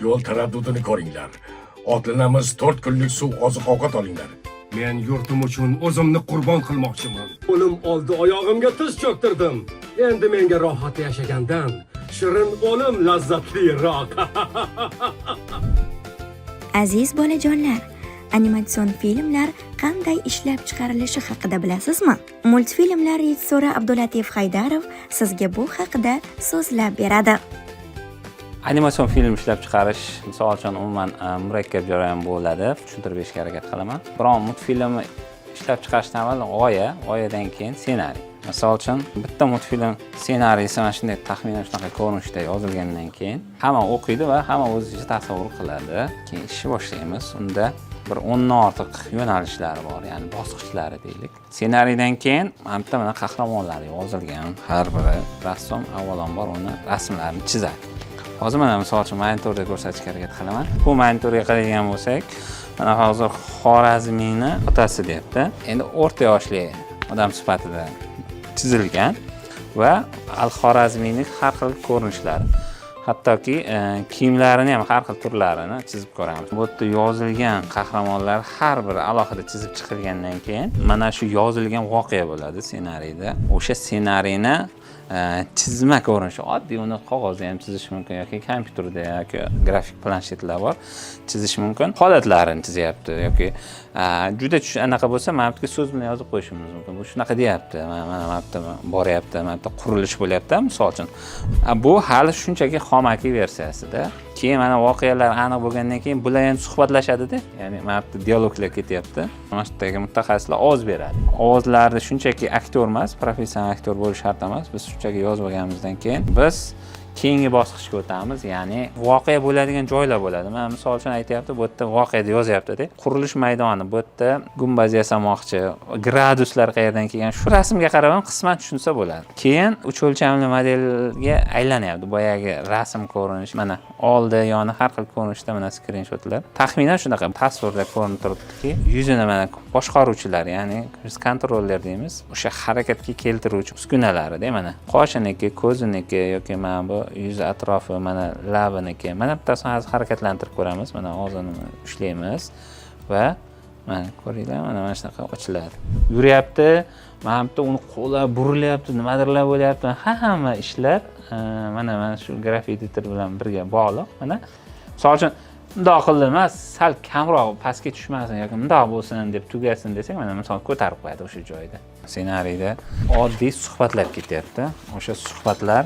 Yo'l taraddudini ko'ringlar. Otlinamiz 4 kunlik suv oziq-ovqat olinglar. Men yurtim uchun o'zimni qurbon qilmoqchiman. O'lim oldi oyog'imga tiz cho'ktirdim. Endi menga rohat yashagandan shirin o'lim lazzatliroq. Aziz bolajonlar, animatsion filmlar qanday ishlab chiqarilishi haqida bilasizmi? Multfilmlar rejissyori Abdulatif Haydarov sizga bu haqida so'zlab beradi. Animatsion film ishlab chiqarish misol uchun umuman murakkab jarayon bo'ladi, tushuntirib berishga harakat qilaman. Biroq multfilm ishlab chiqarishdan avval g'oyadan keyin ssenariy. Misol uchun bitta multfilm ssenariysi mana shunday taxminan shunaqa ko'rinishda yozilgandan keyin hamma o'qiydi va hamma o'zicha tasavvur qiladi. Keyin ishni boshlaymiz. Unda bir 10 dan ortiq yo'nalishlari bor, ya'ni bosqichlari deylik. Ssenariydan keyin mana qahramonlar yozilgan. Har biri rassom avvalambor uni rasmlarini chizadi. Hozir mana misol uchun monitorda ko'rsatishga harakat qilaman. Bu monitorga qaraydigan bo'lsak, mana hozir Xorazmiyni otasi deyapti. Endi o'rta yoshli odam sifatida chizilgan va Al-Xorazmiyning har xil ko'rinishlari. Hattoki kiyimlarini ham har xil turlarini chizib ko'ramiz. Bu yerda yozilgan qahramonlar har biri alohida chizib chiqilgandan keyin mana shu yozilgan voqea bo'ladi ssenariyda. O'sha ssenariyni chizma ko'rinishi oddiy, uni qog'ozda ham chizish mumkin yoki kompyuterda yoki grafik planshetlar bor, chizish mumkin. Holatlarini chizyapti yoki juda anaqa bo'lsa, mana bu yerga so'z bilan yozib qo'yishimiz mumkin. Bu shunaqa deyapti, mana bu yerda boryapti, mana bu yerda qurilish bo'lyapti, misol uchun. Bu hali shunchaki xomaki versiyasida. Keyin mana voqealar aniq bo'lgandan keyin bular ham suhbatlashadi-da. Ya'ni mana bu yerda dialoglar ketyapti. Mana shu yerdagi mutaxassislar ovoz beradi. Ovozlarda shunchaki aktyor emas, professional aktyor bo'lish shart emas. Biz shunchaki yozib olganimizdan keyin biz keyingi bosqichga o'tamiz, ya'ni voqea bo'ladigan joylar bo'ladi. Mana misol uchun aytayapti, bu yerda voqeada yozyapti-da. Qurilish maydoni, bu yerda gumbaz yasamoqchi, graduslar qayerdan kelgan, shu rasmga qarab ham qisman tushunsa bo'ladi. Keyin 3 o'lchamli modelga aylanyapti. Boyagi rasm ko'rinishi, mana oldi, yoni har xil ko'rinishda mana skrinshotlar. Taxminan shunaqa tasvirda ko'rinib turibdiki, yuzini mana boshqaruvchilar, ya'ni kontroller deymiz. O'sha harakatga keltiruvchi uskunalari-da, mana qoshiniki, ko'ziniki yoki mana bu yuz atrofi, mana labiniki. Mana bittasini hozir harakatlantirib ko'ramiz. Mana og'zini ushlaymiz va mana ko'ringlar, mana shunaqa ochiladi. Yuryapti, mana bu uni qo'llar burilyapti, nimadirlar bo'lyapti. Hamma ishlar mana shu grafik editor bilan birga bog'liq. Mana misol uchun bundoq qildi emas, sal kamroq pastga tushmasin yoki bundoq bo'lsin deb tugasin desak, mana misol ko'tarib qo'yadi o'sha joyda. Ssenariyda oddiy suhbatlar ketyapti. O'sha suhbatlar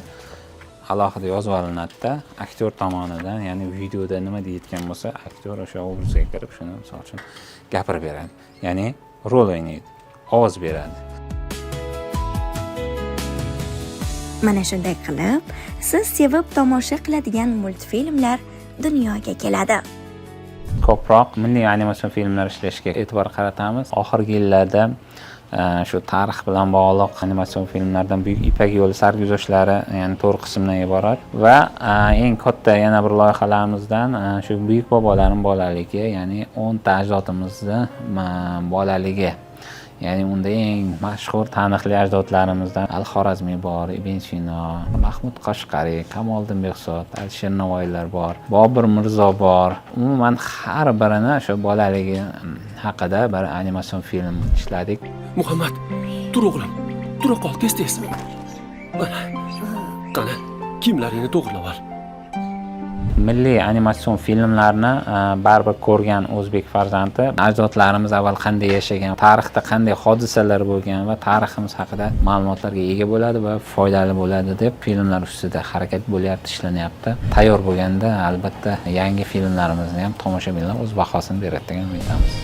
alohida yozib olinadi-da, aktyor tomonidan, ya'ni videoda nima deyotgan bo'lsa, aktyor o'sha obrazga kirib shuni misol uchun gapirib beradi. Ya'ni rol o'ynaydi, ovoz beradi. Mana shunday qilib, siz sevib tomosha qiladigan multfilmlar dunyoga keladi. Ko'proq milliy animatsion filmlar ishlashga e'tibor qaratamiz. Oxirgi yillarda shu tarix bilan bog'liq animatsion filmlardan Buyuk Ipak yo'li sarguzashtlari, ya'ni 4 qismdan iborat va eng katta yana bir loyihalarimizdan shu buyuk bobolarning bolaligi, ya'ni 10 ta ajdodimizning bolaligi. Ya'ni unda eng mashhur taniqli ajdodlarimizdan Al-Xorazmiy bor, Ibn Sino, Mahmud Qashqari, Kamoliddin Behzod, Alisher Navoiylar bor, Bobur Mirzo bor. Umuman har birini shu bolaligi haqida bir animatsion film ishladik. Muhammad, tur o'g'lim. Tura qol tez-tez. Qani, kiyimlaringni to'g'rilab ol. Milliy animatsion filmlarni baribir ko'rgan o'zbek farzandi ajdodlarimiz avval qanday yashagan, tarixda qanday hodisalar bo'lgan va tariximiz haqida ma'lumotlarga ega bo'ladi va foydali bo'ladi deb filmlar ustida harakat bo'lyapti, ishlanyapti. Tayyor bo'lganda albatta yangi filmlarimizni ham tomoshabinlar o'z bahosini beradi degan umidamiz.